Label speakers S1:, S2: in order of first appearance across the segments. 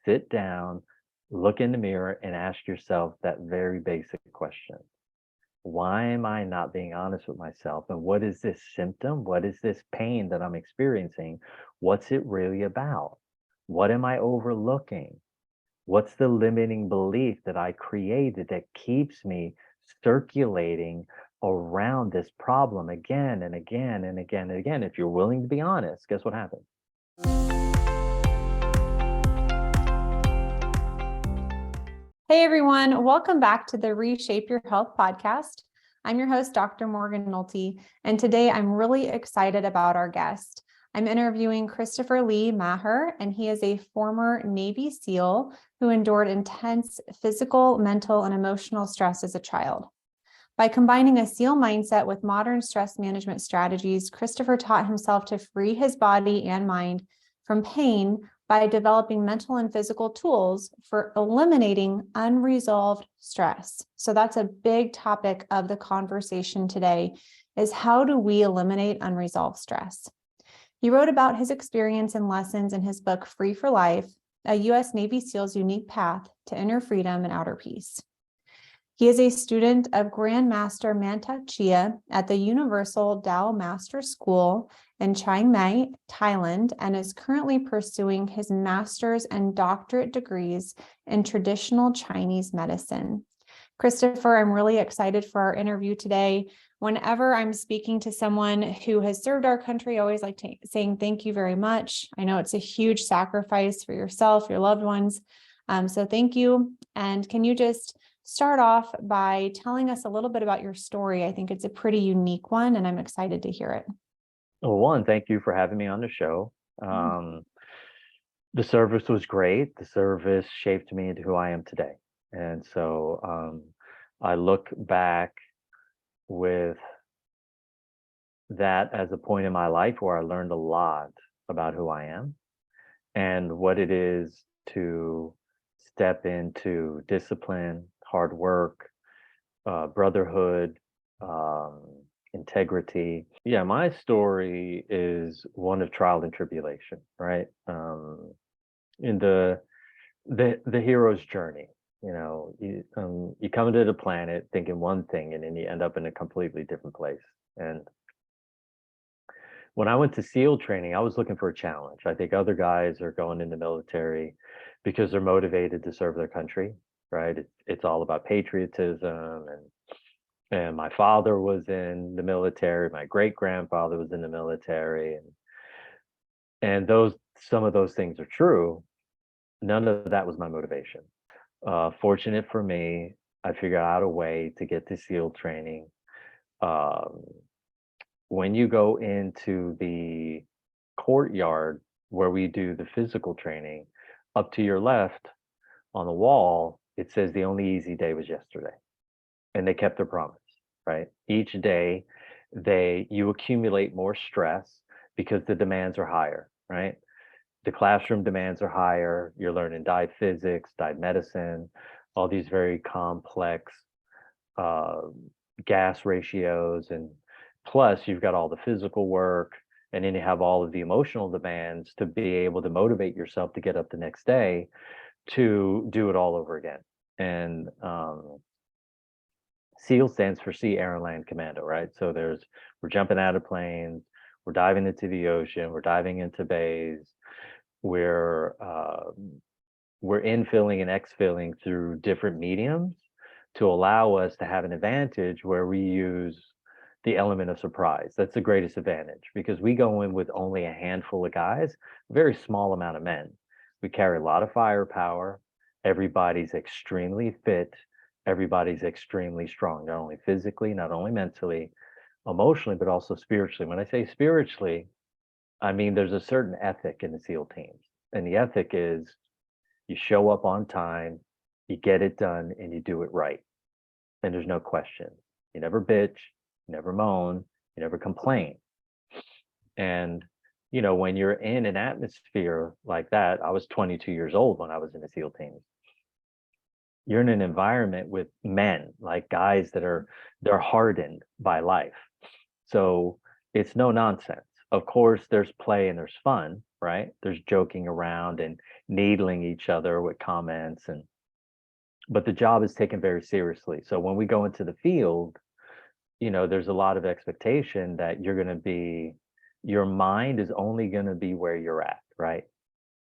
S1: sit down, look in the mirror, and ask yourself that very basic question. Why am I not being honest with myself? And what is this symptom? What is this pain that I'm experiencing? What's it really about? What am I overlooking? What's the limiting belief that I created that keeps me circulating around this problem again and again and again and again? If you're willing to be honest, guess what happens?
S2: Hey everyone, welcome back to the Reshape Your Health Podcast. I'm your host, Dr. Morgan Nolte, and today I'm really excited about our guest. I'm interviewing Christopher Maher, and he is a former Navy SEAL who endured intense physical, mental, and emotional stress as a child. By combining a SEAL mindset with modern stress management strategies, Christopher taught himself to free his body and mind from pain by developing mental and physical tools for eliminating unresolved stress. So that's a big topic of the conversation today, is how do we eliminate unresolved stress? He wrote about his experience and lessons in his book, Free for Life, a U.S. Navy SEAL's unique path to inner freedom and outer peace. He is a student of Grand Master Mantak Chia at the Universal Tao Master School in Chiang Mai, Thailand, and is currently pursuing his master's and doctorate degrees in traditional Chinese medicine. Christopher, I'm really excited for our interview today. Whenever I'm speaking to someone who has served our country, I always like saying thank you very much. I know it's a huge sacrifice for yourself, your loved ones. So thank you. And can you just start off by telling us a little bit about your story? I think it's a pretty unique one, and I'm excited to hear it.
S1: Well, one, thank you for having me on the show. The service was great. The service shaped me into who I am today. And so I look back with that as a point in my life where I learned a lot about who I am and what it is to step into discipline, hard work, brotherhood, integrity. Yeah, my story is one of trial and tribulation, right? In the hero's journey, you come into the planet thinking one thing, and then you end up in a completely different place. And when I went to SEAL training, I was looking for a challenge. I think other guys are going in the military because they're motivated to serve their country, right? It's all about patriotism, and my father was in the military, my great grandfather was in the military, and some of those things are true. None of that was my motivation. Fortunate for me, I figured out a way to get to SEAL training. When you go into the courtyard where we do the physical training, up to your left on the wall, it says the only easy day was yesterday. And they kept their promise, right? Each day you accumulate more stress because the demands are higher, right? The classroom demands are higher. You're learning dive physics, dive medicine, all these very complex gas ratios. And plus you've got all the physical work, and then you have all of the emotional demands to be able to motivate yourself to get up the next day to do it all over again. And SEAL stands for Sea, Air, and Land Commando, right? So we're jumping out of planes, we're diving into the ocean, we're diving into bays, we're infilling and exfilling through different mediums to allow us to have an advantage where we use the element of surprise. That's the greatest advantage, because we go in with only a handful of guys, a very small amount of men. We carry a lot of firepower. Everybody's extremely fit. Everybody's extremely strong, not only physically, not only mentally, emotionally, but also spiritually. When I say spiritually, I mean there's a certain ethic in the SEAL teams. And the ethic is you show up on time, you get it done, and you do it right. And there's no question. You never bitch, you never moan, you never complain. And when you're in an atmosphere like that, I was 22 years old when I was in the SEAL teams. You're in an environment with men, like guys they're hardened by life. So it's no nonsense. Of course, there's play and there's fun, right? There's joking around and needling each other with comments, but the job is taken very seriously. So when we go into the field, there's a lot of expectation that your mind is only going to be where you're at, right?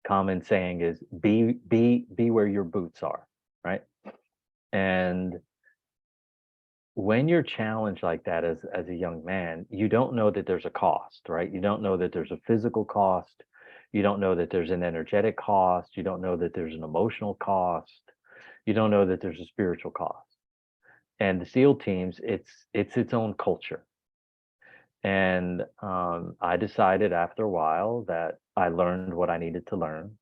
S1: Common saying is be where your boots are, right? And when you're challenged like that as a young man, you don't know that there's a cost, right? You don't know that there's a physical cost. You don't know that there's an energetic cost. You don't know that there's an emotional cost. You don't know that there's a spiritual cost. And the SEAL teams, it's its own culture. And I decided after a while that I learned what I needed to learn.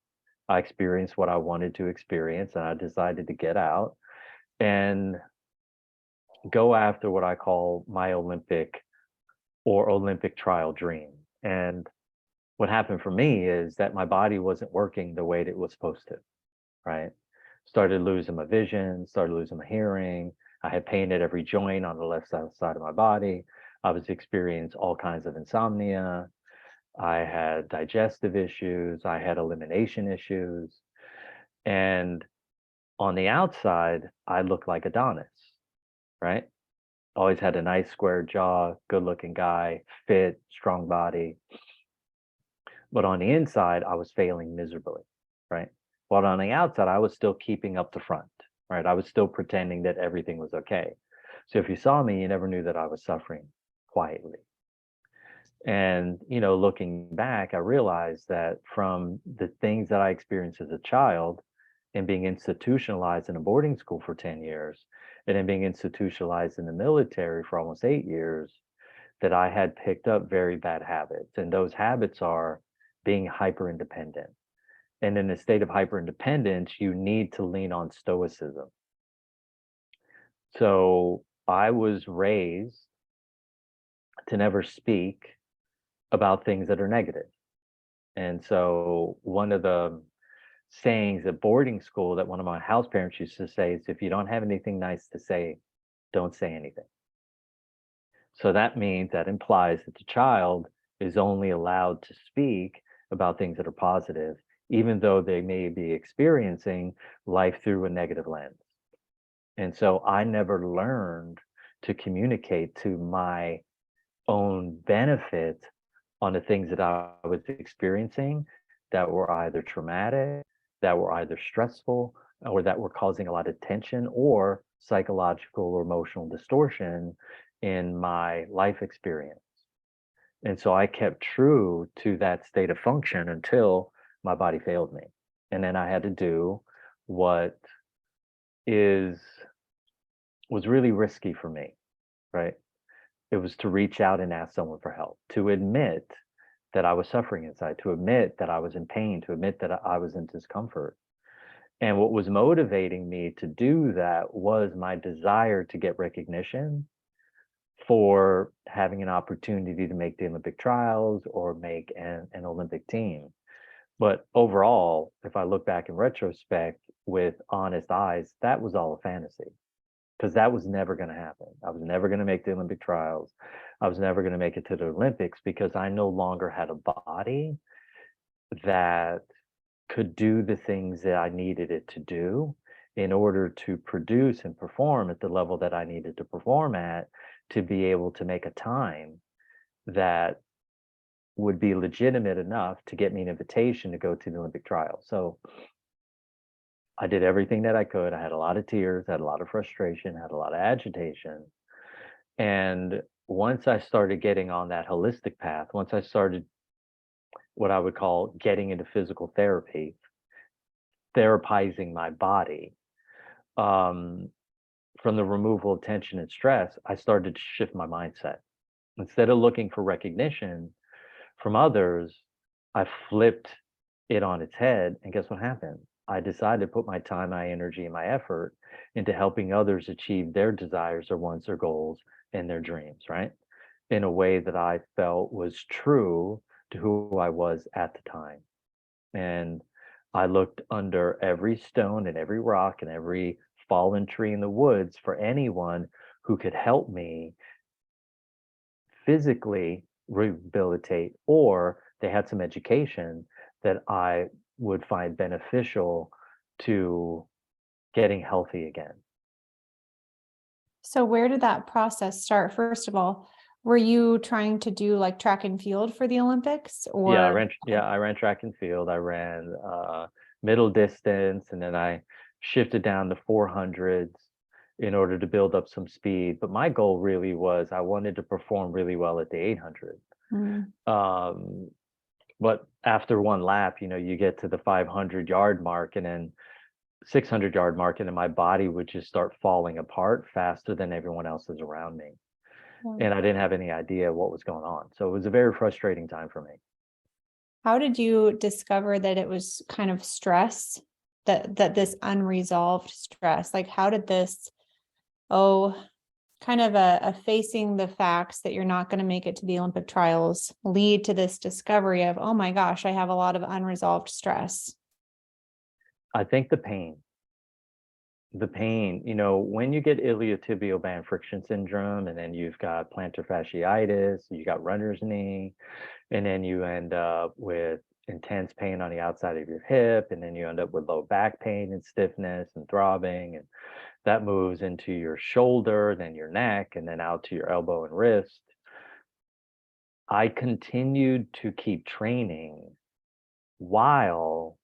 S1: I experienced what I wanted to experience, and I decided to get out and go after what I call my Olympic trial dream. And what happened for me is that my body wasn't working the way that it was supposed to, right? Started losing my vision, started losing my hearing. I had pain at every joint on the left side of my body. I was experiencing all kinds of insomnia. I had digestive issues. I had elimination issues. And on the outside, I looked like Adonis, right? Always had a nice square jaw, good looking guy, fit, strong body. But on the inside, I was failing miserably, right? But on the outside, I was still keeping up the front, right? I was still pretending that everything was okay. So if you saw me, you never knew that I was suffering quietly. And, looking back, I realized that from the things that I experienced as a child and being institutionalized in a boarding school for 10 years, and then being institutionalized in the military for almost 8 years, that I had picked up very bad habits. And those habits are being hyper independent. And in a state of hyper independence, you need to lean on stoicism. So I was raised to never speak about things that are negative. And so one of the sayings at boarding school that one of my house parents used to say is, if you don't have anything nice to say, don't say anything. So that implies that the child is only allowed to speak about things that are positive, even though they may be experiencing life through a negative lens. And so I never learned to communicate to my own benefit on the things that I was experiencing that were either traumatic, that were either stressful, or that were causing a lot of tension or psychological or emotional distortion in my life experience. And so I kept true to that state of function until my body failed me. And then I had to do what is was really risky for me, right? It was to reach out and ask someone for help, to admit that I was suffering inside, to admit that I was in pain, to admit that I was in discomfort. And what was motivating me to do that was my desire to get recognition for having an opportunity to make the Olympic trials or make an Olympic team. But overall, if I look back in retrospect with honest eyes, that was all a fantasy, because that was never going to happen. I was never going to make the Olympic trials. I was never going to make it to the Olympics because I no longer had a body that could do the things that I needed it to do in order to produce and perform at the level that I needed to perform at, to be able to make a time that would be legitimate enough to get me an invitation to go to the Olympic trials. So I did everything that I could. I had a lot of tears, had a lot of frustration, had a lot of agitation. And once I started getting on that holistic path, once I started what I would call getting into physical therapy, therapizing my body, from the removal of tension and stress, I started to shift my mindset. Instead of looking for recognition from others, I flipped it on its head. And guess what happened? I decided to put my time, my energy, and my effort into helping others achieve their desires, their wants, their goals, and their dreams, right? In a way that I felt was true to who I was at the time. And I looked under every stone and every rock and every fallen tree in the woods for anyone who could help me physically rehabilitate, or they had some education that I would find beneficial to getting healthy again.
S2: So where did that process start? First of all, were you trying to do like track and field for the Olympics or?
S1: I ran track and field. I ran middle distance, and then I shifted down to 400s in order to build up some speed. But my goal really was I wanted to perform really well at the 800.
S2: Mm,
S1: Um, but after one lap, you get to the 500-yard mark and then 600-yard mark, and then my body would just start falling apart faster than everyone else's around me.
S2: yeah.
S1: And I didn't have any idea what was going on. So it was a very frustrating time for me.
S2: How did you discover that it was kind of stress, that this unresolved stress? Like how did this, kind of a facing the facts that you're not going to make it to the Olympic trials lead to this discovery of, oh my gosh, I have a lot of unresolved stress?
S1: I think the pain, when you get iliotibial band friction syndrome, and then you've got plantar fasciitis, you got runner's knee, and then you end up with intense pain on the outside of your hip, and then you end up with low back pain and stiffness and throbbing, and that moves into your shoulder, then your neck, and then out to your elbow and wrist. I continued to keep training while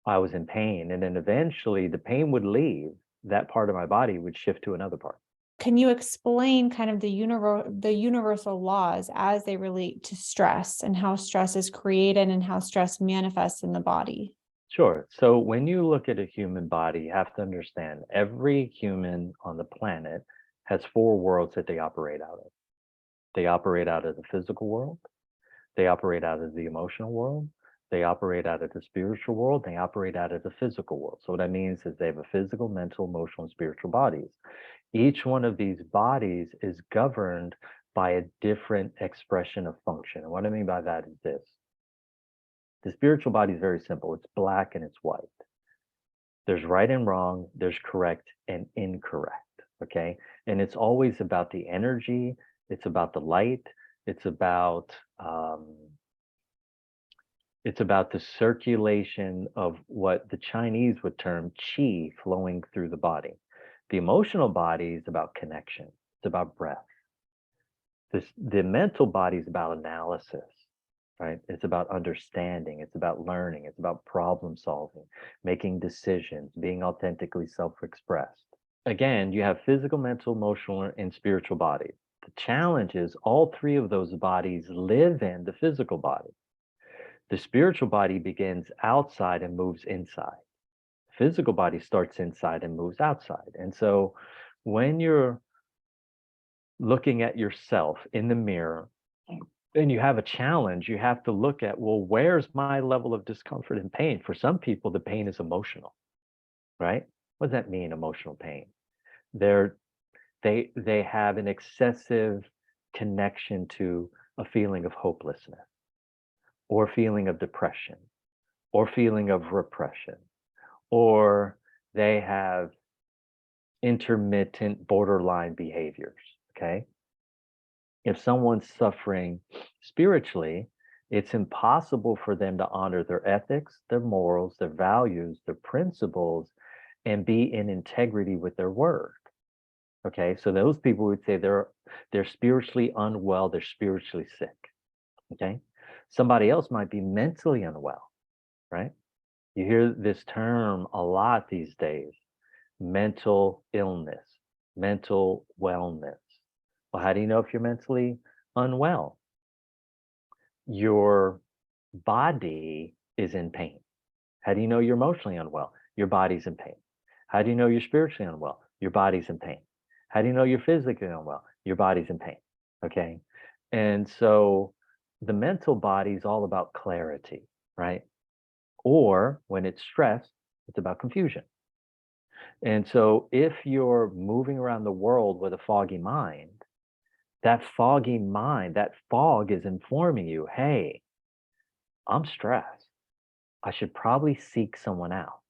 S1: I was in pain, and then eventually the pain would leave. That part of my body would shift to another part.
S2: Can you explain kind of the universal laws as they relate to stress and how stress is created and how stress manifests in the body?
S1: Sure. So when you look at a human body, you have to understand every human on the planet has four worlds that they operate out of. They operate out of the physical world, they operate out of the emotional world, they operate out of the spiritual world, they operate out of the physical world. So what that means is they have a physical, mental, emotional, and spiritual bodies. Each one of these bodies is governed by a different expression of function. And what I mean by that is this. The spiritual body is very simple. It's black and it's white. There's right and wrong, there's correct and incorrect. Okay. And it's always about the energy, it's about the light, it's about the circulation of what the Chinese would term qi flowing through the body. The emotional body is about connection, it's about breath. The mental body is about analysis, right? It's about understanding, it's about learning, it's about problem solving, making decisions, being authentically self-expressed. Again, you have physical, mental, emotional, and spiritual bodies. The challenge is all three of those bodies live in the physical body. The spiritual body begins outside and moves inside. The physical body starts inside and moves outside. And so when you're looking at yourself in the mirror and you have a challenge, you have to look at, well, where's my level of discomfort and pain? For some people, the pain is emotional, right? What does that mean, emotional pain? They have an excessive connection to a feeling of hopelessness or feeling of depression or feeling of repression, or they have intermittent borderline behaviors. Okay. If someone's suffering spiritually, it's impossible for them to honor their ethics, their morals, their values, their principles, and be in integrity with their word. Okay. So those people would say they're spiritually unwell, they're spiritually sick. Okay. Somebody else might be mentally unwell, right? You hear this term a lot these days, mental illness, mental wellness. Well, how do you know if you're mentally unwell? Your body is in pain. How do you know you're emotionally unwell? Your body's in pain. How do you know you're spiritually unwell? Your body's in pain. How do you know you're physically unwell? Your body's in pain. Okay. And so the mental body is all about clarity, right? Or when it's stressed, it's about confusion. And so if you're moving around the world with a foggy mind, that foggy mind, that fog is informing you, hey, I'm stressed. I should probably seek someone out,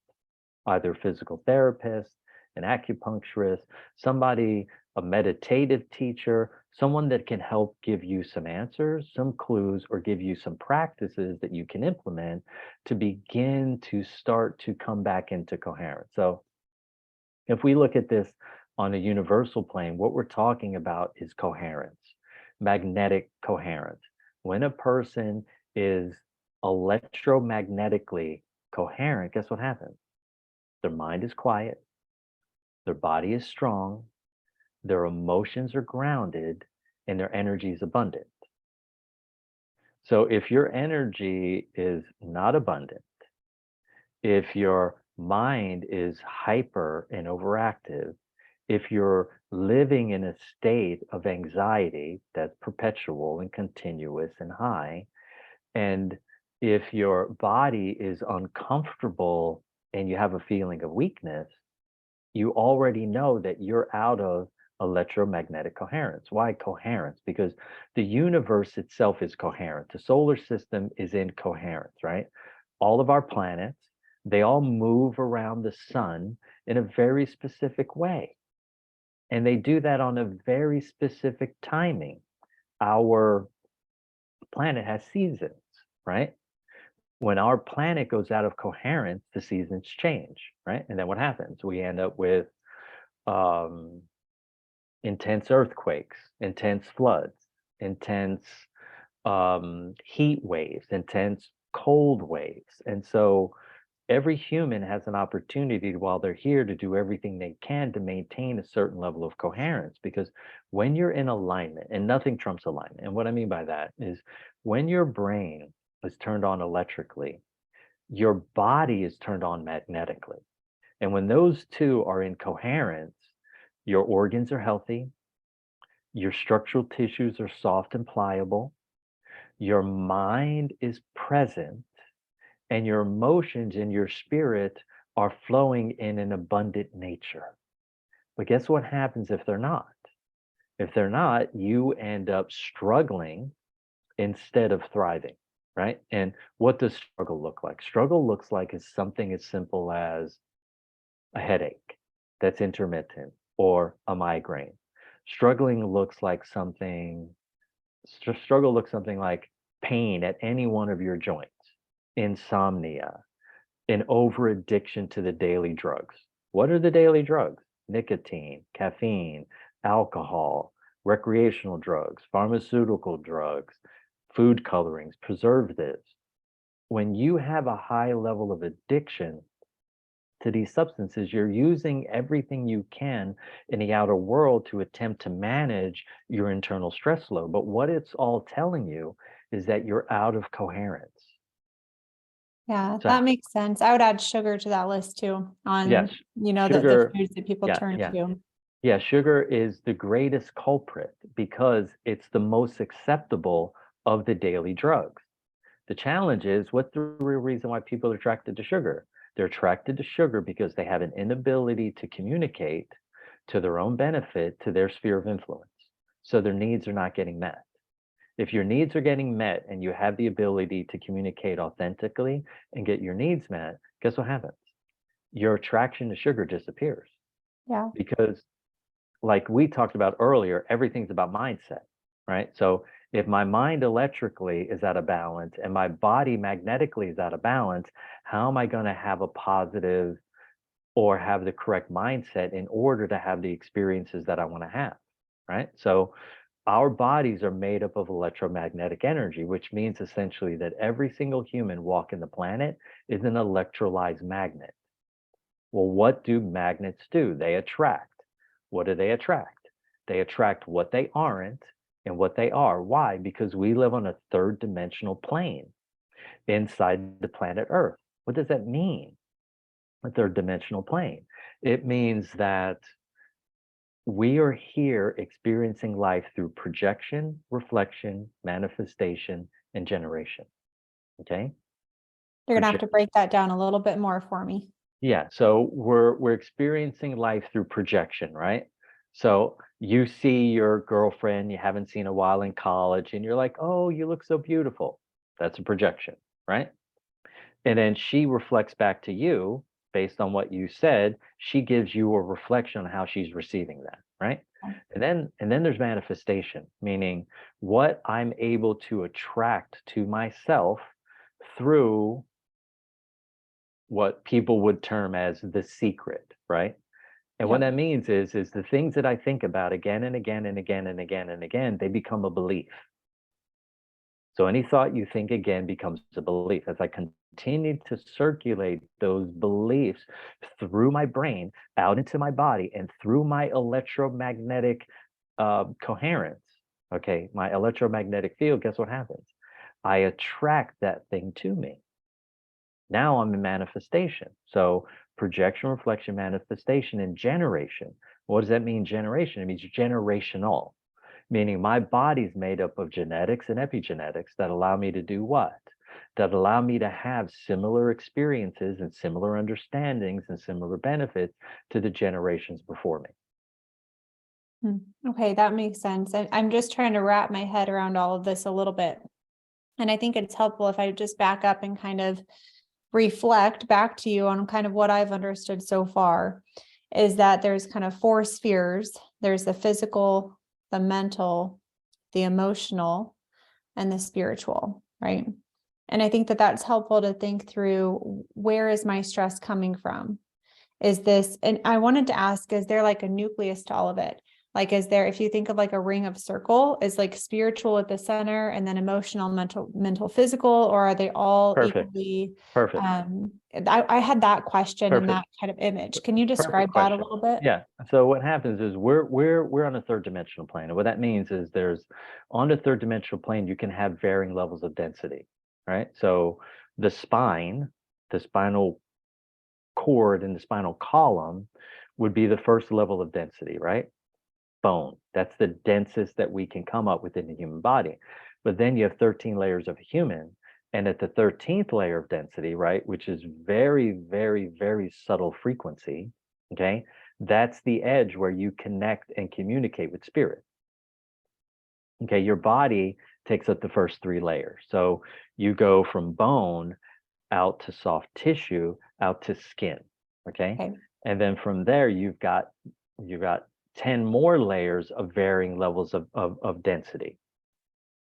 S1: either a physical therapist, an acupuncturist, somebody a meditative teacher, someone that can help give you some answers, some clues, or give you some practices that you can implement to begin to start to come back into coherence. So if we look at this on a universal plane, what we're talking about is coherence, magnetic coherence. When a person is electromagnetically coherent, guess what happens? Their mind is quiet, their body is strong, their emotions are grounded, and their energy is abundant. So if your energy is not abundant, if your mind is hyper and overactive, if you're living in a state of anxiety that's perpetual and continuous and high, and if your body is uncomfortable and you have a feeling of weakness, you already know that you're out of electromagnetic coherence. Why coherence? Because the universe itself is coherent. The solar system is in coherence, right? All of our planets, they all move around the sun in a very specific way. And they do that on a very specific timing. Our planet has seasons, right? When our planet goes out of coherence, the seasons change, right? And then what happens? We end up with um, intense earthquakes, intense floods, intense heat waves, intense cold waves. And so every human has an opportunity while they're here to do everything they can to maintain a certain level of coherence. Because when you're in alignment, and nothing trumps alignment, and what I mean by that is when your brain is turned on electrically, your body is turned on magnetically. And when those two are in coherence, your organs are healthy, your structural tissues are soft and pliable, your mind is present, and your emotions and your spirit are flowing in an abundant nature. But guess what happens if they're not? If they're not, you end up struggling instead of thriving, right? And what does struggle look like? Struggle looks like is something as simple as a headache that's intermittent or a migraine. Struggling looks like something, struggle looks something like pain at any one of your joints, insomnia, an over addiction to the daily drugs. What are the daily drugs? Nicotine, caffeine, alcohol, recreational drugs, pharmaceutical drugs, food colorings, preservatives. When you have a high level of addiction to these substances, you're using everything you can in the outer world to attempt to manage your internal stress load. But what it's all telling you is that you're out of coherence.
S2: Yeah,
S1: So
S2: that makes sense. I would add sugar to that list too on,
S1: yes,
S2: the
S1: sugar,
S2: foods that people
S1: yeah,
S2: turn
S1: yeah.
S2: to.
S1: Yeah, sugar is the greatest culprit because it's the most acceptable of the daily drugs. The challenge is, what's the real reason why people are attracted to sugar? They're attracted to sugar because they have an inability to communicate to their own benefit to their sphere of influence. So their needs are not getting met. If your needs are getting met and you have the ability to communicate authentically and get your needs met, guess what happens? Your attraction to sugar disappears
S2: Yeah.
S1: because, like we talked about earlier, everything's about mindset, right? So if my mind electrically is out of balance and my body magnetically is out of balance, how am I going to have a positive or have the correct mindset in order to have the experiences that I want to have, right? So our bodies are made up of electromagnetic energy, which means essentially that every single human walking the planet is an electrolyzed magnet. Well, what do magnets do? They attract. What do they attract? They attract what they aren't and what they are. Why? Because we live on a third dimensional plane inside the planet Earth. What does that mean? A third dimensional plane. It means that we are here experiencing life through projection, reflection, manifestation, and generation. Okay?
S2: You're gonna have to break that down a little bit more for me.
S1: Yeah, so we're experiencing life through projection, right? So you see your girlfriend you haven't seen a while in college, and you're like, "Oh, you look so beautiful." That's a projection, right? And then she reflects back to you, based on what you said, she gives you a reflection on how she's receiving that, right? And then there's manifestation, meaning what I'm able to attract to myself through what people would term as the secret, right? And what
S2: Yep.
S1: that means is the things that I think about again and again and again and again and again, they become a belief. So any thought you think again becomes a belief. As I continue to circulate those beliefs through my brain, out into my body, and through my electromagnetic coherence, okay, my electromagnetic field, guess what happens? I attract that thing to me. Now I'm in manifestation. So projection, reflection, manifestation, and generation. What does that mean, generation? It means generational, meaning my body's made up of genetics and epigenetics that allow me to do what? That allow me to have similar experiences and similar understandings and similar benefits to the generations before me.
S2: Okay, that makes sense. And I'm just trying to wrap my head around all of this a little bit. And I think it's helpful if I just back up and kind of reflect back to you on kind of what I've understood so far, is that there's kind of 4 spheres. There's the physical, the mental, the emotional, and the spiritual, right? And I think that that's helpful to think through, where is my stress coming from? Is this, and I wanted to ask, is there like a nucleus to all of it? Like, is there, if you think of like a ring of circle, is like spiritual at the center and then emotional, mental, physical, or are they all
S1: Perfect.
S2: equally?
S1: Perfect.
S2: I had that question and
S1: Perfect.
S2: that kind of image. Can you
S1: Perfect
S2: describe that a
S1: question.
S2: little bit?
S1: Yeah. So what happens is we're on a third dimensional plane. And what that means is there's on the third dimensional plane, you can have varying levels of density, right? So the spine, the spinal cord and the spinal column would be the first level of density, right? Bone. That's the densest that we can come up with in the human body. But then you have 13 layers of a human. And at the 13th layer of density, right, which is very, very, very subtle frequency, okay, that's the edge where you connect and communicate with spirit. Okay, your body takes up the first 3 layers. So you go from bone out to soft tissue, out to skin, okay?
S2: Okay.
S1: And then from there, you've got 10 more layers of varying levels of density.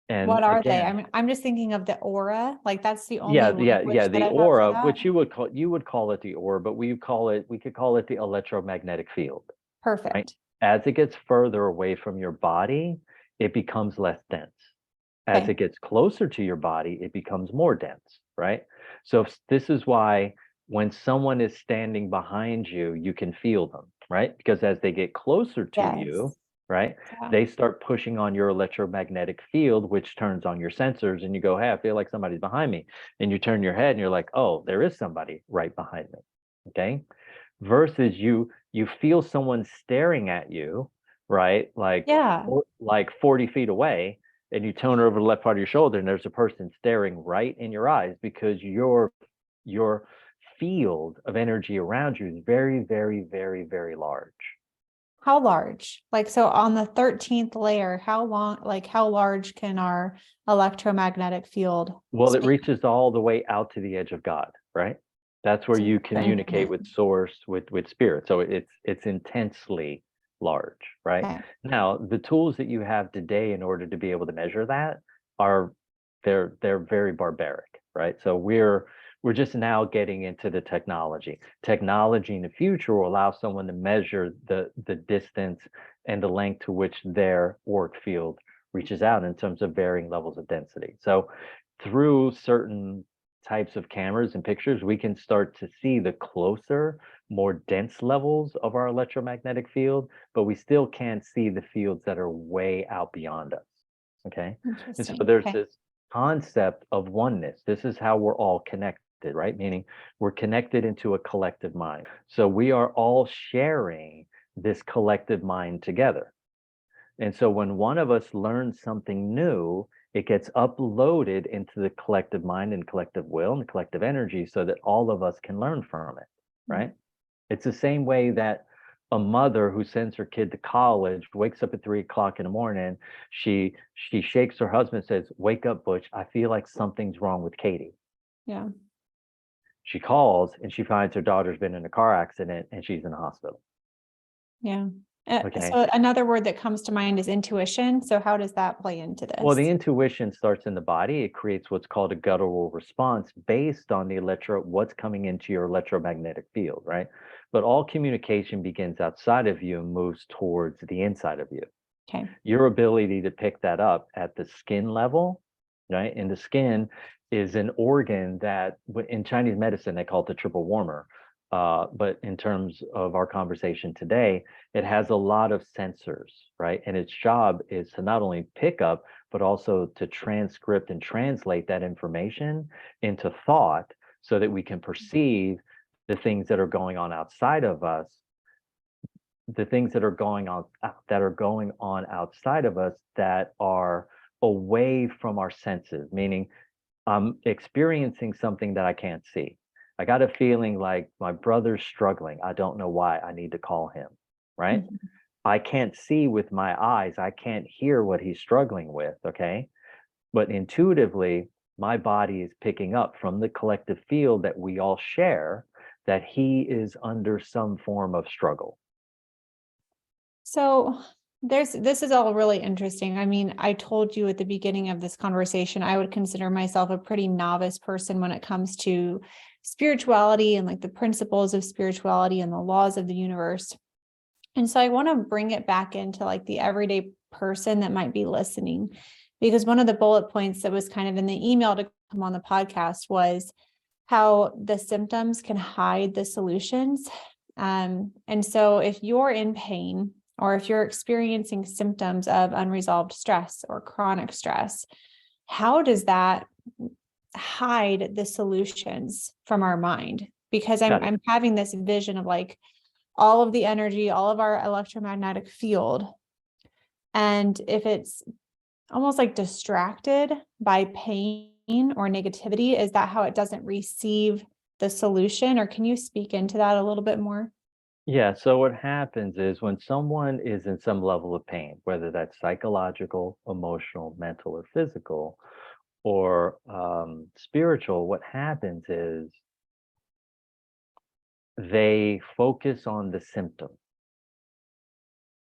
S1: And
S2: What are they?
S1: again,
S2: I'm just thinking of the aura. Like, that's the only
S1: yeah,
S2: language that
S1: the
S2: I have for
S1: aura,
S2: that.
S1: which you would call it the aura, but we could call it the electromagnetic field, right?
S2: Perfect.
S1: As it gets further away from your body, it becomes less dense. As
S2: Okay.
S1: it gets closer to your body, it becomes more dense, right? So this is why when someone is standing behind you, you can feel them, right? Because as they get closer to you,
S2: Yes.
S1: right,
S2: Yeah.
S1: they start pushing on your electromagnetic field, which turns on your sensors, and you go, hey, I feel like somebody's behind me. And you turn your head and you're like, oh, there is somebody right behind me. Okay. Versus you feel someone staring at you, right?
S2: Yeah.
S1: Like 40 feet away, and you turn over the left part of your shoulder, and there's a person staring right in your eyes because your field of energy around you is very, very, very, very large.
S2: How large? Like, so on the 13th layer, how large can our electromagnetic field
S1: Well, it
S2: span?
S1: reaches all the way out to the edge of God, right? That's where
S2: So
S1: you
S2: the
S1: communicate
S2: infinite.
S1: with source, with spirit. So it's intensely large, right?
S2: Okay.
S1: Now, the tools that you have today in order to be able to measure that are they're very barbaric, right? So we're just now getting into the technology. Technology in the future will allow someone to measure the distance and the length to which their auric field reaches out in terms of varying levels of density. So through certain types of cameras and pictures, we can start to see the closer, more dense levels of our electromagnetic field, but we still can't see the fields that are way out beyond us. Okay. And so
S2: Interesting.
S1: there's
S2: Okay.
S1: this concept of oneness. This is how we're all connected, right? Meaning we're connected into a collective mind. So we are all sharing this collective mind together. And so when one of us learns something new, it gets uploaded into the collective mind and collective will and collective energy so that all of us can learn from it, right? It's the same way that a mother who sends her kid to college wakes up at 3 o'clock in the morning. She shakes her husband and says, wake up, Butch. I feel like something's wrong with Katie.
S2: Yeah.
S1: She calls and she finds her daughter's been in a car accident and she's in the hospital.
S2: Yeah.
S1: Okay.
S2: So another word that comes to mind is intuition. So how does that play into
S1: Well, the
S2: this?
S1: intuition starts in the body. It creates what's called a guttural response based on what's coming into your electromagnetic field, right? But all communication begins outside of you and moves towards the inside of you.
S2: Okay.
S1: Your ability to pick that up at the skin level, right? And the skin is an organ that in Chinese medicine, they call it the triple warmer. But in terms of our conversation today, it has a lot of sensors, right? And its job is to not only pick up, but also to transcript and translate that information into thought so that we can perceive the things that are going on outside of us, the things that are going on outside of us that are away from our senses, meaning I'm experiencing something that I can't see. I got a feeling like my brother's struggling. I don't know why. I need to call him, right?
S2: Mhm.
S1: I can't see with my eyes. I can't hear what he's struggling with, okay? But intuitively, my body is picking up from the collective field that we all share that he is under some form of struggle.
S2: So this is all really interesting. I mean, I told you at the beginning of this conversation, I would consider myself a pretty novice person when it comes to spirituality and like the principles of spirituality and the laws of the universe. And so I want to bring it back into like the everyday person that might be listening, because one of the bullet points that was kind of in the email to come on the podcast was how the symptoms can hide the solutions. And so if you're in pain or if you're experiencing symptoms of unresolved stress or chronic stress, how does that hide the solutions from our mind? Because
S1: Got it.
S2: I'm having this vision of like all of the energy, all of our electromagnetic field. And if it's almost like distracted by pain or negativity, is that how it doesn't receive the solution? Or can you speak into that a little bit more?
S1: Yeah, so what happens is when someone is in some level of pain, whether that's psychological, emotional, mental, or physical, or spiritual, what happens is they focus on the symptom.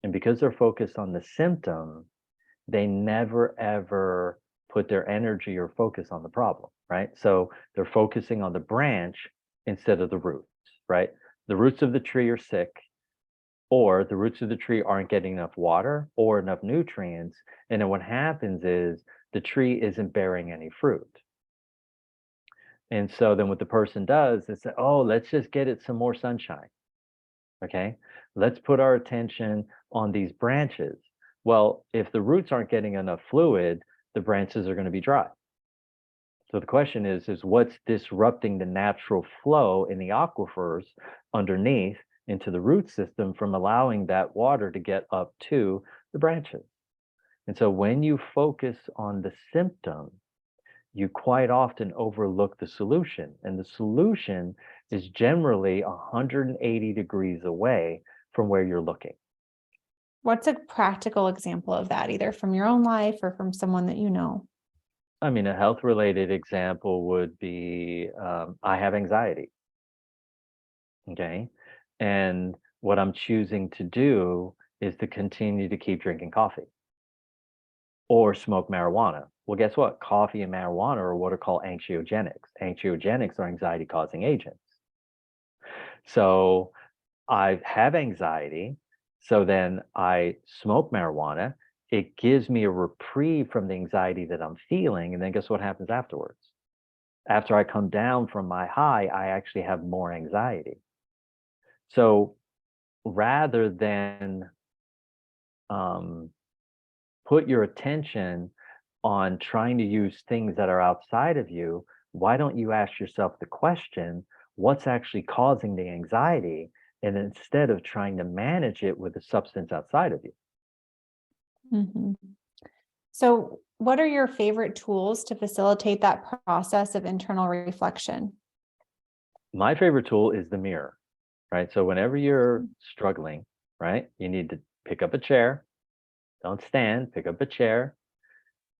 S1: And because they're focused on the symptom, they never ever put their energy or focus on the problem, right? So they're focusing on the branch instead of the roots, right? The roots of the tree are sick, or the roots of the tree aren't getting enough water or enough nutrients. And then what happens is the tree isn't bearing any fruit. And so then what the person does is say, oh, let's just get it some more sunshine. Okay. Let's put our attention on these branches. Well, if the roots aren't getting enough fluid, the branches are going to be dry. So the question is what's disrupting the natural flow in the aquifers underneath into the root system from allowing that water to get up to the branches? And so when you focus on the symptom, you quite often overlook the solution. And the solution is generally 180 degrees away from where you're looking.
S2: What's a practical example of that, either from your own life or from someone that you know?
S1: I mean, a health related example would be I have anxiety. Okay. And what I'm choosing to do is to continue to keep drinking coffee or smoke marijuana. Well, guess what? Coffee and marijuana are what are called anxiogenics. Anxiogenics are anxiety causing agents. So I have anxiety. So then I smoke marijuana. It gives me a reprieve from the anxiety that I'm feeling. And then guess what happens afterwards? After I come down from my high, I actually have more anxiety. So rather than um, put your attention on trying to use things that are outside of you, why don't you ask yourself the question, what's actually causing the anxiety? And instead of trying to manage it with a substance outside of you.
S2: Mhm. So, what are your favorite tools to facilitate that process of internal reflection?
S1: My favorite tool is the mirror, right? So whenever you're struggling, right, you need to pick up a chair, don't stand, pick up a chair,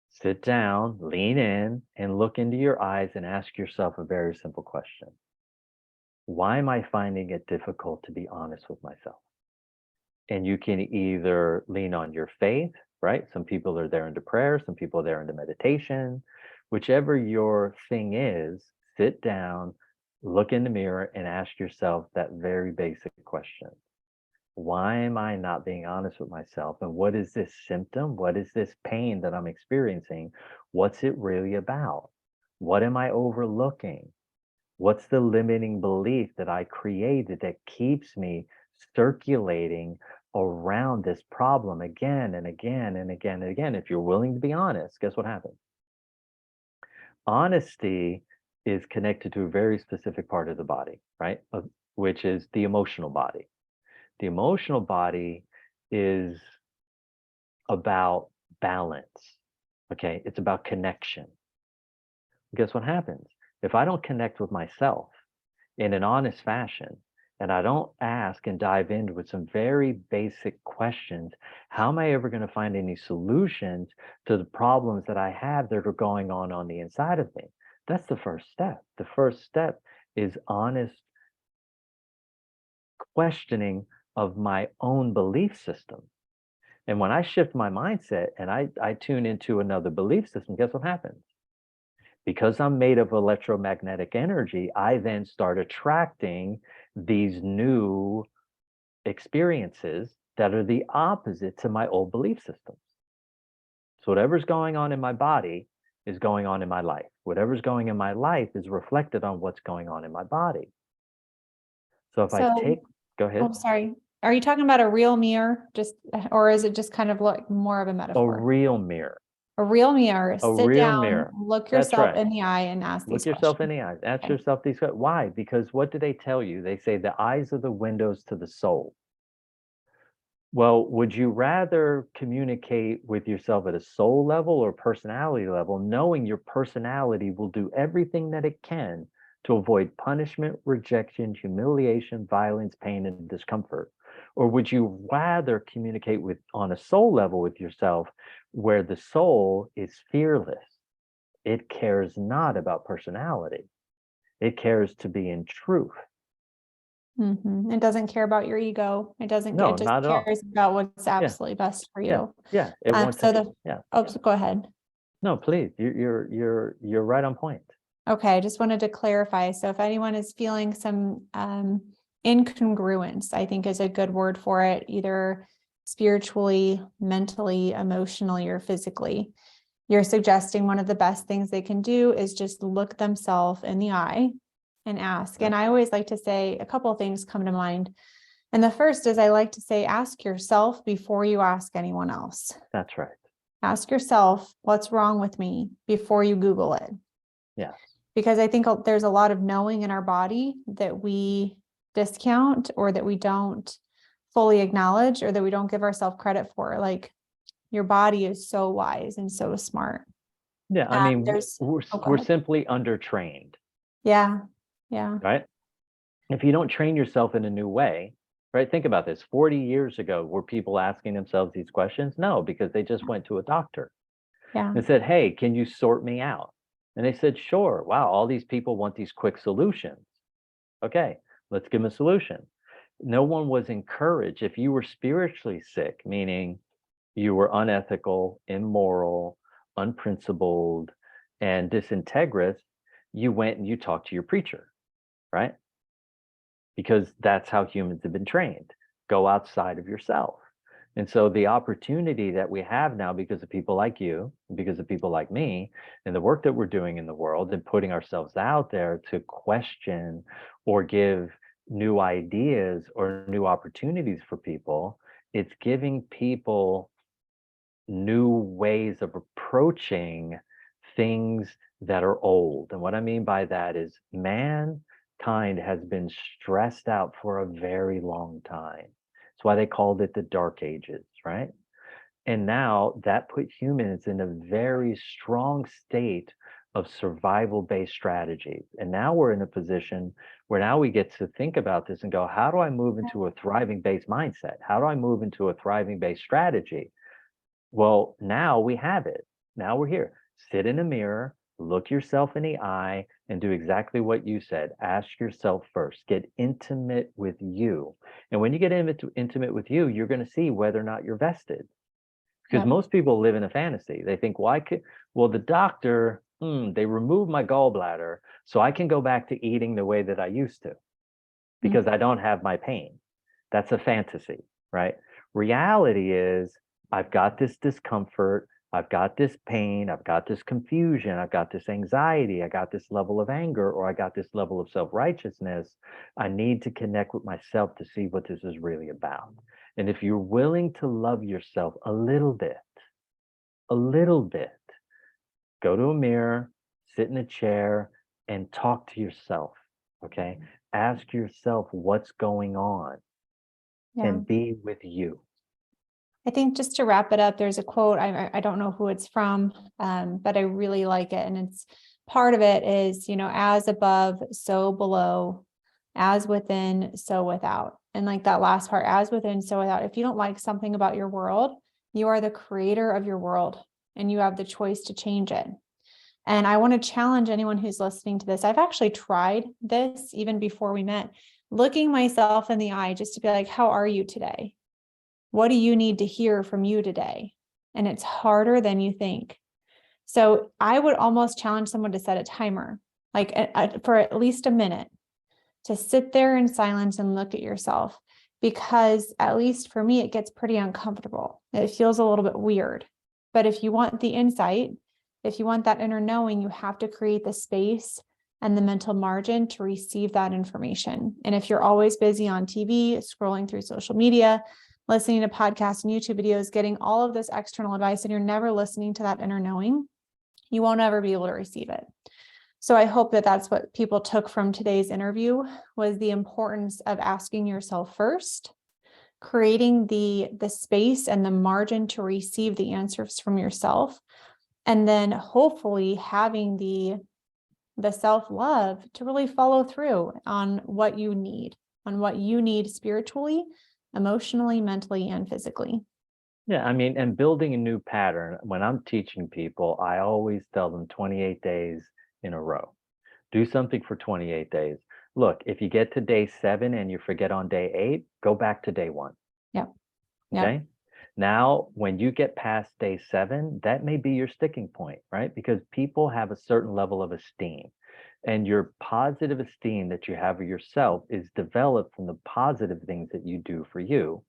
S1: sit down, lean in, and look into your eyes and ask yourself a very simple question. Why am I finding it difficult to be honest with myself? And you can either lean on your faith, right? Some people are there into prayer, some people are there into meditation. Whichever your thing is, sit down, look in the mirror, and ask yourself that very basic question. Why am I not being honest with myself? And what is this symptom? What is this pain that I'm experiencing? What's it really about? What am I overlooking? What's the limiting belief that I created that keeps me circulating around this problem again and again and again and again? If you're willing to be honest, guess what happens? Honesty is connected to a very specific part of the body, right? Which is the emotional body. The emotional body is about balance. Okay. It's about connection. Guess what happens? If I don't connect with myself in an honest fashion, and I don't ask and dive into with some very basic questions, how am I ever going to find any solutions to the problems that I have that are going on the inside of me? That's the first step. The first step is honest questioning of my own belief system. And when I shift my mindset and I tune into another belief system, guess what happens? Because I'm made of electromagnetic energy, I then start attracting these new experiences that are the opposite to my old belief systems. So whatever's going on in my body is going on in my life. Whatever's going in my life is reflected on what's going on in my body. So if I
S2: So,
S1: take, go ahead.
S2: oh, sorry. Are you talking about a real mirror, or is it just kind of like more of a
S1: A
S2: metaphor?
S1: real mirror.
S2: A real mirror,
S1: A
S2: sit
S1: real
S2: down,
S1: mirror.
S2: look
S1: That's
S2: yourself
S1: right.
S2: in the eye and ask
S1: Look
S2: these
S1: yourself in
S2: questions.
S1: the eyes. Ask
S2: Okay.
S1: yourself these questions. Why? Because what do they tell you? They say the eyes are the windows to the soul. Well, would you rather communicate with yourself at a soul level or personality level, knowing your personality will do everything that it can to avoid punishment, rejection, humiliation, violence, pain, and discomfort? Or would you rather communicate with on a soul level with yourself where the soul is fearless? It cares not about personality. It cares to be in truth.
S2: It doesn't care about your ego. It doesn't,
S1: No,
S2: it just
S1: not at all.
S2: cares about what's
S1: Yeah,
S2: absolutely best for
S1: yeah,
S2: you.
S1: yeah. It wants
S2: So
S1: to,
S2: the,
S1: yeah.
S2: oh, so go ahead.
S1: No, please. You're right on point.
S2: Okay, I just wanted to clarify. So if anyone is feeling some incongruence, I think is a good word for it, either spiritually, mentally, emotionally, or physically, you're suggesting one of the best things they can do is just look themselves in the eye and ask.
S1: Yep.
S2: And I always like to say a couple of things come to mind. And the first is I like to say, ask yourself before you ask anyone else.
S1: That's right.
S2: Ask yourself, what's wrong with me before you Google it?
S1: Yes.
S2: Because I think there's a lot of knowing in our body that we discount or that we don't fully acknowledge or that we don't give ourselves credit for. Like your body is so wise and so smart.
S1: Yeah. I mean,
S2: There's,
S1: we're
S2: oh, go
S1: we're
S2: ahead.
S1: simply undertrained,
S2: Yeah. Yeah.
S1: right? If you don't train yourself in a new way, right? Think about this. 40 years ago, were people asking themselves these questions? No, because they just went to a doctor
S2: Yeah.
S1: and said, "Hey, can you sort me out?" And they said, "Sure." Wow, all these people want these quick solutions. Okay, let's give them a solution. No one was encouraged. If you were spiritually sick, meaning you were unethical, immoral, unprincipled, and disintegrous, you went and you talked to your preacher, right? Because that's how humans have been trained. Go outside of yourself. And so the opportunity that we have now, because of people like you, because of people like me, and the work that we're doing in the world and putting ourselves out there to question or give new ideas or new opportunities for people, it's giving people new ways of approaching things that are old. And what I mean by that is mankind has been stressed out for a very long time. That's why they called it the Dark Ages, right? And now that put humans in a very strong state of survival based strategies. And now we're in a position where now we get to think about this and go, how do I move into a thriving based mindset? How do I move into a thriving based strategy? Well, now we have it. Now we're here. Sit in a mirror, Look yourself in the eye and do exactly what you said. Ask yourself first. Get intimate with you. And when you get intimate with you, you're going to see whether or not you're vested. Because
S2: Yep.
S1: most people live in a fantasy. They think, well, the doctor, they removed my gallbladder, so I can go back to eating the way that I used to because I don't have my pain. That's a fantasy, right? Reality is I've got this discomfort, I've got this pain, I've got this confusion, I've got this anxiety, I got this level of anger, or I got this level of self-righteousness. I need to connect with myself to see what this is really about. And if you're willing to love yourself a little bit, go to a mirror, sit in a chair, and talk to yourself. Okay. Ask yourself what's going on
S2: Yeah.
S1: and be with you.
S2: I think just to wrap it up, there's a quote, I don't know who it's from, but I really like it. And it's part of it is, as above, so below, as within, so without. And like that last part, as within, so without. If you don't like something about your world, you are the creator of your world and you have the choice to change it. And I want to challenge anyone who's listening to this. I've actually tried this even before we met, looking myself in the eye just to be like, how are you today? What do you need to hear from you today? And it's harder than you think. So I would almost challenge someone to set a timer, like for at least a minute, to sit there in silence and look at yourself. Because at least for me, it gets pretty uncomfortable. It feels a little bit weird. But if you want the insight, if you want that inner knowing, you have to create the space and the mental margin to receive that information. And if you're always busy on TV, scrolling through social media, listening to podcasts and YouTube videos, getting all of this external advice, and you're never listening to that inner knowing, you won't ever be able to receive it. So I hope that that's what people took from today's interview, was the importance of asking yourself first, creating the space and the margin to receive the answers from yourself, and then hopefully having the self-love to really follow through on what you need spiritually, emotionally, mentally, and physically.
S1: Yeah, I mean, and building a new pattern. When I'm teaching people, I always tell them 28 days in a row. Do something for 28 days. Look, if you get to day 7 and you forget on day 8, go back to day 1.
S2: Yep.
S1: Okay. Now, when you get past day 7, that may be your sticking point, right? Because people have a certain level of esteem, and your positive esteem that you have of yourself is developed from the positive things that you do for you.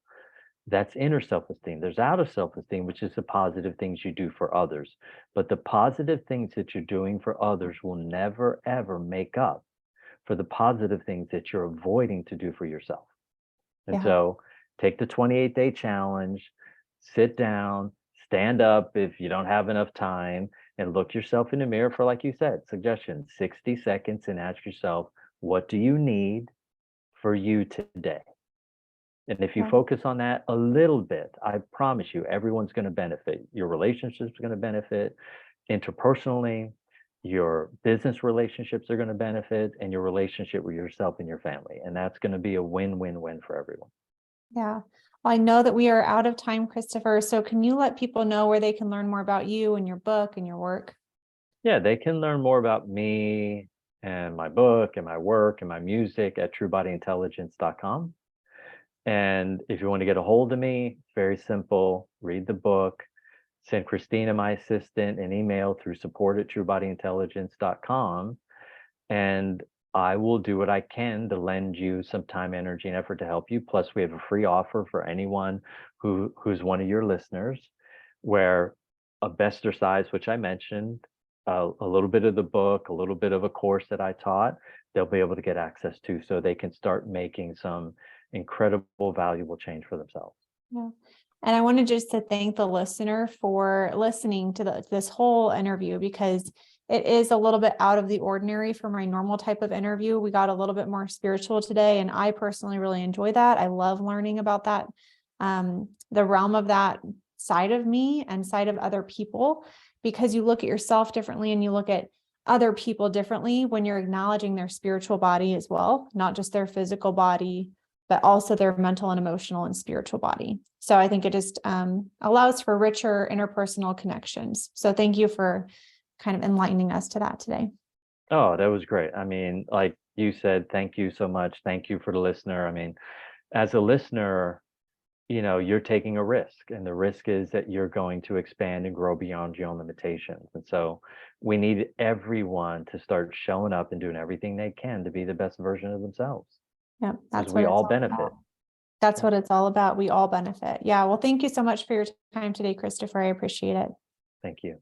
S1: That's inner self-esteem. There's outer self-esteem, which is the positive things you do for others. But the positive things that you're doing for others will never, ever make up for the positive things that you're avoiding to do for yourself. And so take the 28-day challenge, sit down, stand up if you don't have enough time, and look yourself in the mirror for, like you said, suggestion, 60 seconds, and ask yourself, what do you need for you today? And if you focus on that a little bit, I promise you, everyone's going to benefit. Your relationships are going to benefit interpersonally. Your business relationships are going to benefit, and your relationship with yourself and your family. And that's going to be a win-win-win for everyone.
S2: Yeah. Well, I know that we are out of time, Christopher. So can you let people know where they can learn more about you and your book and your work?
S1: Yeah, they can learn more about me and my book and my work and my music at truebodyintelligence.com. And if you want to get a hold of me, it's very simple. Read the book, send Christina, my assistant, an email through support@truebodyintelligence.com. And I will do what I can to lend you some time, energy, and effort to help you. Plus, we have a free offer for anyone who's one of your listeners, where a Bestercise, which I mentioned, a little bit of the book, a little bit of a course that I taught, they'll be able to get access to, so they can start making some incredible, valuable change for themselves.
S2: Yeah. And I wanted just to thank the listener for listening to this whole interview, because it is a little bit out of the ordinary for my normal type of interview. We got a little bit more spiritual today, and I personally really enjoy that. I love learning about that, the realm of that side of me and side of other people, because you look at yourself differently and you look at other people differently when you're acknowledging their spiritual body as well, not just their physical body, but also their mental and emotional and spiritual body. So I think it just allows for richer interpersonal connections. So thank you for kind of enlightening us to that today.
S1: Oh, that was great. I mean, like you said, thank you so much. Thank you for the listener. I mean, as a listener, you're taking a risk, and the risk is that you're going to expand and grow beyond your own limitations. And so we need everyone to start showing up and doing everything they can to be the best version of themselves.
S2: Yeah,
S1: Because
S2: that's
S1: we
S2: what it's
S1: all
S2: all
S1: benefit.
S2: about. That's what it's all about. We all benefit. Yeah. Well, thank you so much for your time today, Christopher. I appreciate it.
S1: Thank you.